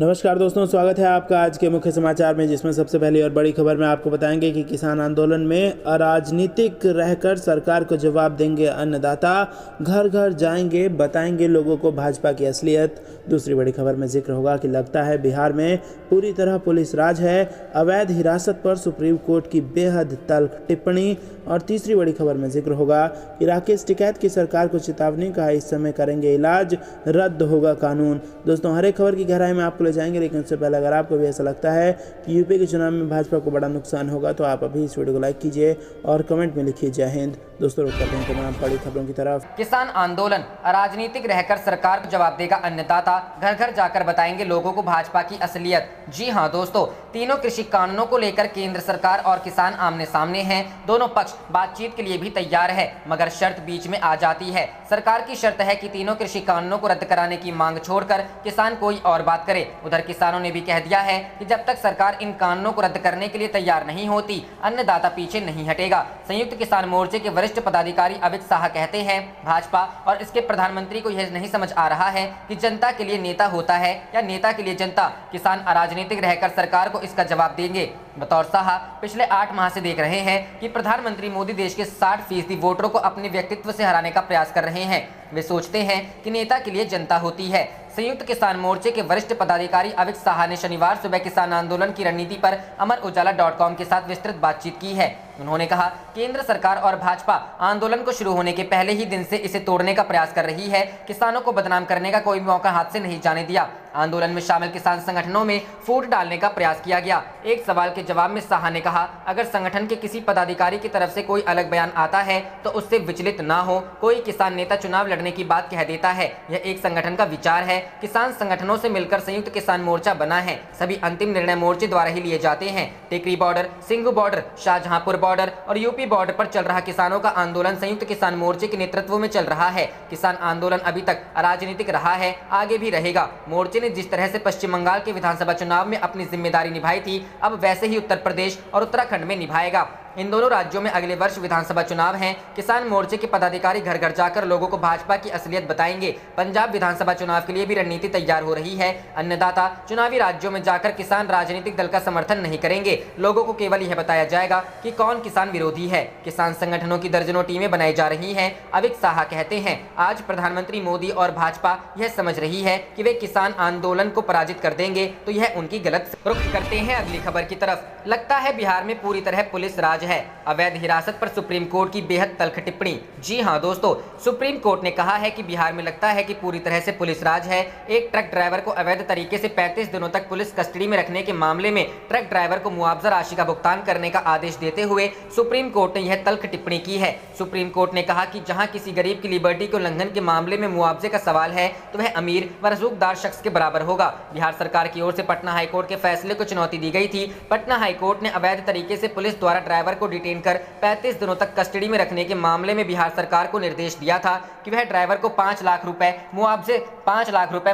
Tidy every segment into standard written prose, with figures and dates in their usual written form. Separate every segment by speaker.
Speaker 1: नमस्कार दोस्तों, स्वागत है आपका आज के मुख्य समाचार में, जिसमें सबसे पहली और बड़ी खबर में आपको बताएंगे कि किसान आंदोलन में अराजनीतिक रहकर सरकार को जवाब देंगे अन्नदाता, घर घर जाएंगे, बताएंगे लोगों को भाजपा की असलियत। दूसरी बड़ी खबर में जिक्र होगा कि लगता है बिहार में पूरी तरह पुलिस राज है, अवैध हिरासत पर सुप्रीम कोर्ट की बेहद तल्ख टिप्पणी। और तीसरी बड़ी खबर में जिक्र होगा कि राकेश टिकैत की सरकार को चेतावनी, कहा इस समय करेंगे इलाज, रद्द होगा कानून। दोस्तों, हर एक खबर की गहराई में आपको ले जाएंगे, लेकिन उससे पहले अगर आपको भी ऐसा लगता है कि यूपी के चुनाव में भाजपा को बड़ा नुकसान होगा तो आप अभी इस वीडियो को लाइक कीजिए और कमेंट में लिखिए जय हिंद। दोस्तों, रुक करते हैं तमाम बड़ी खबरों की तरफ।
Speaker 2: किसान आंदोलन, अराजनीतिक रहकर सरकार को जवाब देगा अन्नदाता, घर घर जाकर बताएंगे लोगों को भाजपा की असलियत। जी हां दोस्तों, तीनों कृषि कानूनों को लेकर केंद्र सरकार और किसान आमने सामने हैं। दोनों पक्ष बातचीत के लिए भी तैयार है, मगर शर्त बीच में आ जाती है। सरकार की शर्त है कि तीनों कृषि कानूनों को रद्द कराने की मांग छोड़कर किसान कोई और बात करे। उधर किसानों ने भी कह दिया है कि जब तक सरकार इन कानूनों को रद्द करने के लिए तैयार नहीं होती, अन्नदाता पीछे नहीं हटेगा। संयुक्त किसान मोर्चे के वरिष्ठ पदाधिकारी अविक साहा कहते हैं, भाजपा और इसके प्रधानमंत्री को यह नहीं समझ आ रहा है कि जनता के लिए नेता होता है या नेता के लिए जनता। किसान अराजनीतिक रहकर सरकार को इसका जवाब देंगे। बतौर साहा पिछले 8 माह से देख रहे हैं कि प्रधानमंत्री मोदी देश के 60% वोटरों को अपने व्यक्तित्व से हराने का प्रयास कर रहे हैं। वे सोचते हैं कि नेता के लिए जनता होती है। संयुक्त किसान मोर्चे के वरिष्ठ पदाधिकारी अविक साहा ने शनिवार सुबह किसान आंदोलन की रणनीति पर अमर उजाला.com के साथ विस्तृत बातचीत की है। उन्होंने कहा, केंद्र सरकार और भाजपा आंदोलन को शुरू होने के पहले ही दिन से इसे तोड़ने का प्रयास कर रही है। किसानों को बदनाम करने का कोई मौका हाथ से नहीं जाने दिया। आंदोलन में शामिल किसान संगठनों में फूट डालने का प्रयास किया गया। एक सवाल के जवाब में साहा ने कहा, अगर संगठन के किसी पदाधिकारी की तरफ से कोई अलग बयान आता है तो उससे विचलित ना हो। कोई किसान नेता चुनाव लड़ने की बात कह देता है, यह एक संगठन का विचार है। किसान संगठनों से मिलकर संयुक्त किसान मोर्चा बना है। सभी अंतिम निर्णय मोर्चे द्वारा ही लिए जाते हैं। Tikri border, Singhu border, Shahjahanpur border और यूपी बॉर्डर पर चल रहा किसानों का आंदोलन संयुक्त किसान मोर्चे के नेतृत्व में चल रहा है। किसान आंदोलन अभी तक अराजनीतिक रहा है, आगे भी रहेगा। मोर्चे ने जिस तरह से पश्चिम बंगाल के विधानसभा चुनाव में अपनी जिम्मेदारी निभाई थी, अब वैसे ही उत्तर प्रदेश और उत्तराखंड में निभाएगा। इन दोनों राज्यों में अगले वर्ष विधानसभा चुनाव हैं। किसान मोर्चे के पदाधिकारी घर घर जाकर लोगों को भाजपा की असलियत बताएंगे। पंजाब विधानसभा चुनाव के लिए भी रणनीति तैयार हो रही है। अन्नदाता चुनावी राज्यों में जाकर किसान राजनीतिक दल का समर्थन नहीं करेंगे। लोगों को केवल यह बताया जाएगा कि कौन किसान विरोधी है। किसान संगठनों की दर्जनों टीमें बनाई जा रही हैं। अविक साहा कहते हैं, आज प्रधानमंत्री मोदी और भाजपा यह समझ रही है कि वे किसान आंदोलन को पराजित कर देंगे, तो यह उनकी गलत। रुख करते हैं अगली खबर की तरफ। लगता है बिहार में पूरी तरह पुलिस राज है, अवैध हिरासत पर सुप्रीम कोर्ट की बेहद तल्ख टिप्पणी। जी हां दोस्तों, सुप्रीम कोर्ट ने कहा है कि बिहार में लगता है कि पूरी तरह से पुलिस राज है। एक ट्रक ड्राइवर को अवैध तरीके से 35 दिनों तक पुलिस कस्टडी में रखने के मामले में ट्रक ड्राइवर को मुआवजा राशि का भुगतान करने का आदेश देते हुए सुप्रीम कोर्ट ने यह तल्ख टिप्पणी की है। सुप्रीम कोर्ट ने कहा कि जहां किसी गरीब की लिबर्टी के उल्लंघन के मामले में मुआवजे का सवाल है तो वह अमीर व रसूखदार शख्स के बराबर होगा। बिहार सरकार की ओर से पटना हाईकोर्ट के फैसले को चुनौती दी गई थी। पटना हाईकोर्ट ने अवैध तरीके से पुलिस द्वारा ड्राइवर को डिटेन कर 35 दिनों तक कस्टडी में रखने के मामले में बिहार सरकार को निर्देश दिया था कि वह ड्राइवर को 5 लाख रुपए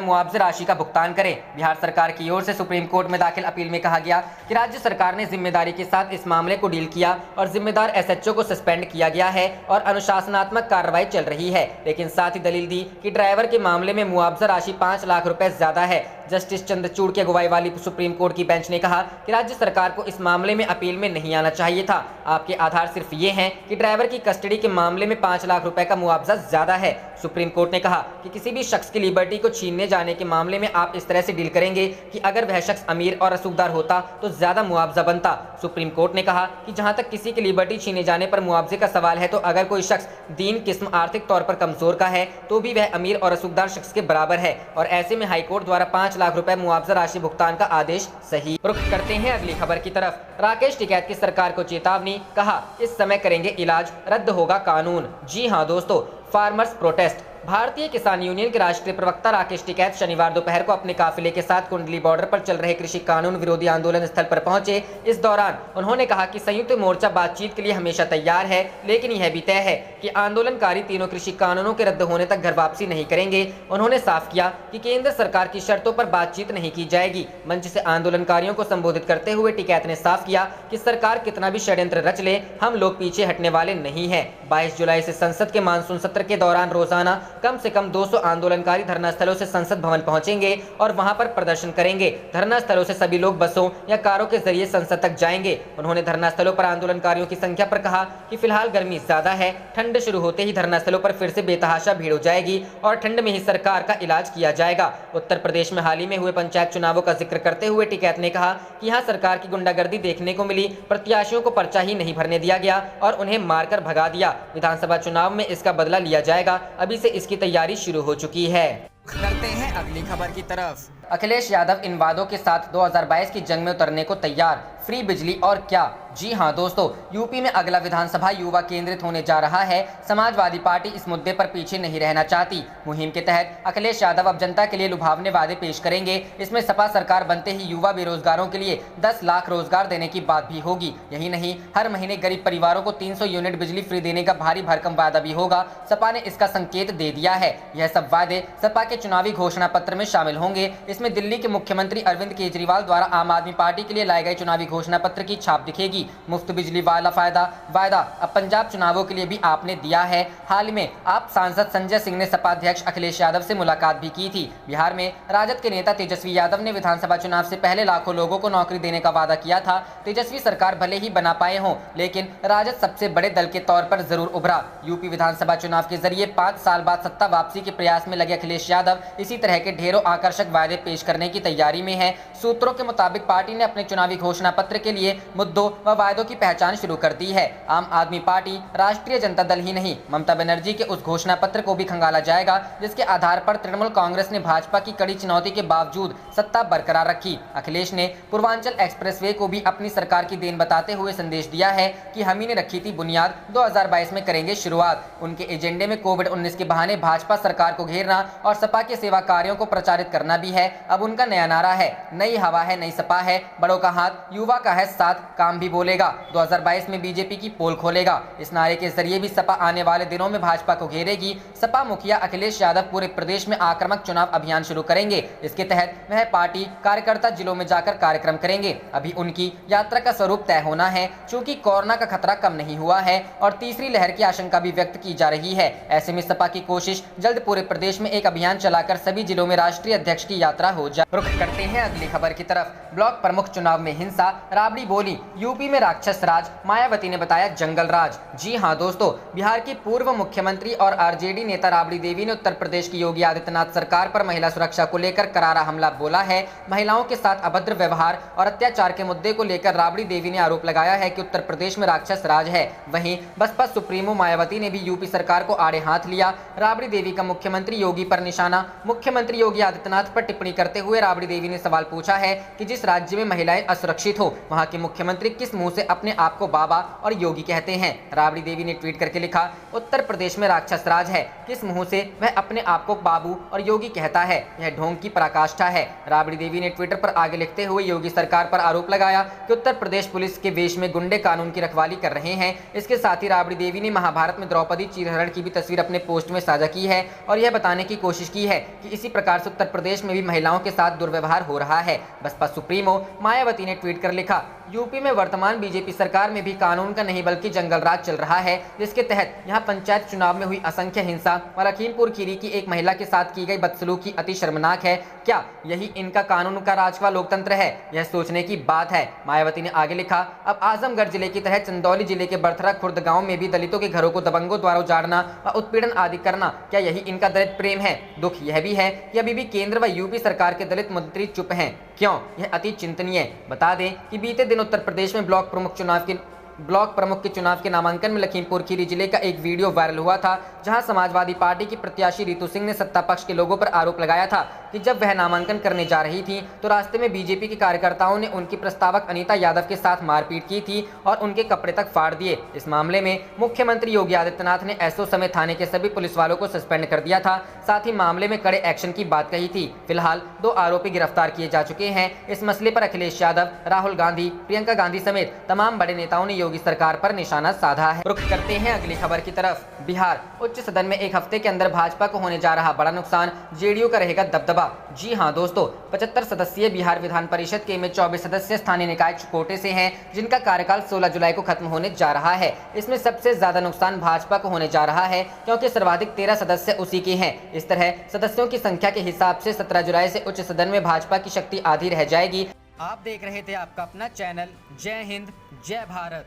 Speaker 2: मुआवजे राशि का भुगतान करे। बिहार सरकार की ओर से सुप्रीम कोर्ट में दाखिल अपील में कहा गया कि राज्य सरकार ने जिम्मेदारी के साथ इस मामले को डील किया और जिम्मेदार एसएचओ को सस्पेंड किया गया है और अनुशासनात्मक कार्रवाई चल रही है। लेकिन साथ ही दलील दी कि ड्राइवर के मामले में मुआवजा राशि 5 लाख रुपए ज्यादा है। जस्टिस चंद्रचूड़ की अगुवाई वाली सुप्रीम कोर्ट की बेंच ने कहा कि राज्य सरकार को इस मामले में अपील में नहीं आना चाहिए था। आपके आधार सिर्फ ये हैं कि ड्राइवर की कस्टडी के मामले में 5 लाख रुपए का मुआवजा ज्यादा है। सुप्रीम कोर्ट ने कहा कि किसी भी शख्स की लिबर्टी को छीनने जाने के मामले में आप इस तरह से डील करेंगे कि अगर वह शख्स अमीर और रसूखदार होता तो ज्यादा मुआवजा बनता। सुप्रीम कोर्ट ने कहा कि जहां तक किसी की लिबर्टी छीने जाने पर मुआवजे का सवाल है, तो अगर कोई शख्स दीन किस्म आर्थिक तौर पर कमजोर का है तो भी वह अमीर और रसूखदार शख्स के बराबर है और ऐसे में हाईकोर्ट द्वारा 5 लाख रुपए मुआवजा राशि भुगतान का आदेश सही। रुख करते हैं अगली खबर की तरफ। राकेश टिकैत की सरकार को चेतावनी, कहा इस समय करेंगे इलाज, रद्द होगा कानून। जी हां दोस्तों, फार्मर्स प्रोटेस्ट। भारतीय किसान यूनियन के राष्ट्रीय प्रवक्ता राकेश टिकैत शनिवार दोपहर को अपने काफिले के साथ कुंडली बॉर्डर पर चल रहे कृषि कानून विरोधी आंदोलन स्थल पर पहुंचे। इस दौरान उन्होंने कहा कि संयुक्त मोर्चा बातचीत के लिए हमेशा तैयार है, लेकिन यह भी तय है कि आंदोलनकारी तीनों कृषि कानूनों के रद्द होने तक घर वापसी नहीं करेंगे। उन्होंने साफ किया कि केंद्र सरकार की शर्तों पर बातचीत नहीं की जाएगी। मंच से आंदोलनकारियों को संबोधित करते हुए टिकैत ने साफ किया कि सरकार कितना भी षड्यंत्र रच ले, हम लोग पीछे हटने वाले नहीं है। 22 जुलाई से संसद के मानसून सत्र के दौरान रोजाना कम से कम 200 आंदोलनकारी धरना स्थलों से संसद भवन पहुंचेंगे और वहां पर प्रदर्शन करेंगे। धरना स्थलों से सभी लोग बसों या कारों के जरिए संसद तक जाएंगे। उन्होंने धरना स्थलों पर आंदोलनकारियों की संख्या पर कहा कि फिलहाल गर्मी ज्यादा है, ठंड शुरू होते ही धरना स्थलों पर फिर से बेतहाशा भीड़ हो जाएगी और ठंड में ही सरकार का इलाज किया जाएगा। उत्तर प्रदेश में हाल ही में हुए पंचायत चुनावों का जिक्र करते हुए टिकैत ने कहा कि यहाँ सरकार की गुंडागर्दी देखने को मिली, प्रत्याशियों को पर्चा ही नहीं भरने दिया गया और उन्हें मारकर भगा दिया। विधानसभा चुनाव में इसका बदला लिया जाएगा, अभी से इसकी तैयारी शुरू हो चुकी है।
Speaker 3: करते हैं अगली खबर की तरफ।
Speaker 2: अखिलेश यादव इन वादों के साथ 2022 की जंग में उतरने को तैयार। फ्री बिजली और क्या? जी हां दोस्तों, यूपी में अगला विधानसभा युवा केंद्रित होने जा रहा है। समाजवादी पार्टी इस मुद्दे पर पीछे नहीं रहना चाहती। मुहिम के तहत अखिलेश यादव अब जनता के लिए लुभावने वादे पेश करेंगे। इसमें सपा सरकार बनते ही युवा बेरोजगारों के लिए 10 लाख रोजगार देने की बात भी होगी। यही नहीं, हर महीने गरीब परिवारों को 300 यूनिट बिजली फ्री देने का भारी भरकम वादा भी होगा। सपा ने इसका संकेत दे दिया है। यह सब वादे सपा के चुनावी घोषणा पत्र में शामिल होंगे। इसमें दिल्ली के मुख्यमंत्री अरविंद केजरीवाल द्वारा आम आदमी पार्टी के लिए लाए गए चुनावी घोषणा पत्र की छाप दिखेगी। मुफ्त बिजली वाला वायदा अब पंजाब चुनावों के लिए भी आपने दिया है। हाल में आप सांसद संजय सिंह ने सपा अध्यक्ष अखिलेश यादव से मुलाकात भी की थी। बिहार में राजद के नेता तेजस्वी यादव ने विधानसभा चुनाव से पहले लाखों लोगों को नौकरी देने का वादा किया था। तेजस्वी सरकार भले ही बना पाए हों, लेकिन राजद सबसे बड़े दल के तौर पर जरूर उभरा। यूपी विधानसभा चुनाव के जरिए 5 साल बाद सत्ता वापसी के प्रयास में लगे अखिलेश यादव इसी तरह के ढेरों आकर्षक वायदे पेश करने की तैयारी में है। सूत्रों के मुताबिक पार्टी ने अपने चुनावी घोषणा पत्र के लिए मुद्दों व वायदों की पहचान शुरू कर दी है। आम आदमी पार्टी, राष्ट्रीय जनता दल ही नहीं, ममता बनर्जी के उस घोषणा पत्र को भी खंगाला जाएगा जिसके आधार पर तृणमूल कांग्रेस ने भाजपा की कड़ी चुनौती के बावजूद सत्ता बरकरार रखी। अखिलेश ने पूर्वांचल एक्सप्रेसवे को भी अपनी सरकार की देन बताते हुए संदेश दिया है कि हम ही ने रखी थी बुनियाद, 2022 में करेंगे शुरुआत। उनके एजेंडे में कोविड-19 के बहाने भाजपा सरकार को घेरना और सपा के सेवा कार्यों को प्रचारित करना भी है। अब उनका नया नारा है, नई हवा है, नई सपा है, बड़ों का हाथ, युवा का है साथ, काम भी बोलेगा। 2022 में बीजेपी की पोल खोलेगा। इस नारे के जरिए भी सपा आने वाले दिनों में भाजपा को घेरेगी। सपा मुखिया अखिलेश यादव पूरे प्रदेश में आक्रामक चुनाव अभियान शुरू करेंगे। इसके तहत वह पार्टी कार्यकर्ता जिलों में जाकर कार्यक्रम करेंगे। अभी उनकी यात्रा का स्वरूप तय होना है, चूंकि कोरोना का खतरा कम नहीं हुआ है और तीसरी लहर की आशंका भी व्यक्त की जा रही है। ऐसे में सपा की कोशिश जल्द पूरे प्रदेश में एक अभियान चलाकर सभी जिलों में राष्ट्रीय अध्यक्ष की यात्रा हो जाए। रुख करते हैं अगली खबर की तरफ। ब्लॉक प्रमुख चुनाव में हिंसा, राबड़ी बोली, यूपी में राक्षस राज, मायावती ने बताया जंगल राज। जी हां दोस्तों, बिहार की पूर्व मुख्यमंत्री और आरजेडी नेता राबड़ी देवी ने उत्तर प्रदेश की योगी आदित्यनाथ सरकार पर महिला सुरक्षा को लेकर करारा हमला बोला है। महिलाओं के साथ अभद्र व्यवहार और अत्याचार के मुद्दे को लेकर राबड़ी देवी ने आरोप लगाया है कि उत्तर प्रदेश में राक्षस राज है। वहीं बसपा सुप्रीमो मायावती ने भी यूपी सरकार को आड़े हाथ लिया। राबड़ी देवी का मुख्यमंत्री योगी पर निशाना। मुख्यमंत्री योगी आदित्यनाथ पर टिप्पणी करते हुए राबड़ी देवी ने सवाल पूछा है कि जिस राज्य में महिलाएं असुरक्षित हो, वहां के मुख्यमंत्री किस मुंह से अपने आप को बाबा और योगी कहते हैं। राबड़ी देवी ने ट्वीट करके लिखा, उत्तर प्रदेश में राक्षस राज है, किस मुंह से वह अपने आप को बाबू और योगी कहता है, यह ढोंग की पराकाष्ठा है। राबड़ी देवी ने ट्विटर पर आगे लिखते हुए योगी सरकार पर आरोप लगाया कि उत्तर प्रदेश पुलिस के वेश में गुंडे कानून की रखवाली कर रहे हैं। इसके साथ ही राबड़ी देवी ने महाभारत में द्रौपदी चीरहरण की भी तस्वीर अपने पोस्ट में साझा की है और यह बताने की कोशिश की है कि इसी प्रकार से उत्तर प्रदेश में भी महिलाओं के साथ दुर्व्यवहार हो रहा है। बसपा सुप्रीमो मायावती ने ट्वीट कर लिखा, यूपी में वर्तमान बीजेपी सरकार में भी कानून का नहीं बल्कि जंगल राज चल रहा है, जिसके तहत यहां पंचायत चुनाव में हुई असंख्य हिंसा और लखीमपुर खीरी की एक महिला के साथ की गई बदसलूकी अति शर्मनाक है। क्या यही इनका कानून का राज व लोकतंत्र है? यह सोचने की बात है। मायावती ने आगे लिखा, अब आजमगढ़ जिले की तरह चंदौली जिले के बर्थरा खुर्द गाँव में भी दलितों के घरों को दबंगों द्वारा उजाड़ना व उत्पीड़न आदि करना, क्या यही इनका दलित प्रेम है? दुख यह भी है कि अभी भी केंद्र व यूपी सरकार के दलित मंत्री चुप हैं। क्यों? यह अति चिंतनीय। बता दें कि बीते दिन उत्तर प्रदेश में ब्लॉक प्रमुख के चुनाव के नामांकन में लखीमपुर खीरी जिले का एक वीडियो वायरल हुआ था, जहां समाजवादी पार्टी की प्रत्याशी रितु सिंह ने सत्ता पक्ष के लोगों पर आरोप लगाया था कि जब वह नामांकन करने जा रही थी तो रास्ते में बीजेपी के कार्यकर्ताओं ने उनकी प्रस्तावक अनीता यादव के साथ मारपीट की थी और उनके कपड़े तक फाड़ दिए। इस मामले में मुख्यमंत्री योगी आदित्यनाथ ने एसओ समेत थाने के सभी पुलिस वालों को सस्पेंड कर दिया था। साथ ही मामले में कड़े एक्शन की बात कही थी। फिलहाल 2 आरोपी गिरफ्तार किए जा चुके हैं। इस मसले पर अखिलेश यादव, राहुल गांधी, प्रियंका गांधी समेत तमाम बड़े नेताओं ने योगी सरकार पर निशाना साधा है। रुख करते हैं अगली खबर की तरफ। बिहार उच्च उच्च सदन में एक हफ्ते के अंदर भाजपा को होने जा रहा बड़ा नुकसान, जेडीयू का रहेगा दबदबा। जी हां दोस्तों, 75 सदस्यीय बिहार विधान परिषद के में 24 सदस्य स्थानीय निकाय कोटे से हैं, जिनका कार्यकाल 16 जुलाई को खत्म होने जा रहा है। इसमें सबसे ज्यादा नुकसान भाजपा को होने जा रहा है, क्योंकि सर्वाधिक 13 सदस्य उसी के हैं। इस तरह सदस्यों की संख्या के हिसाब से 17 जुलाई से उच्च सदन में भाजपा की शक्ति आधी रह जाएगी।
Speaker 3: आप देख रहे थे आपका अपना चैनल जय हिंद जय भारत।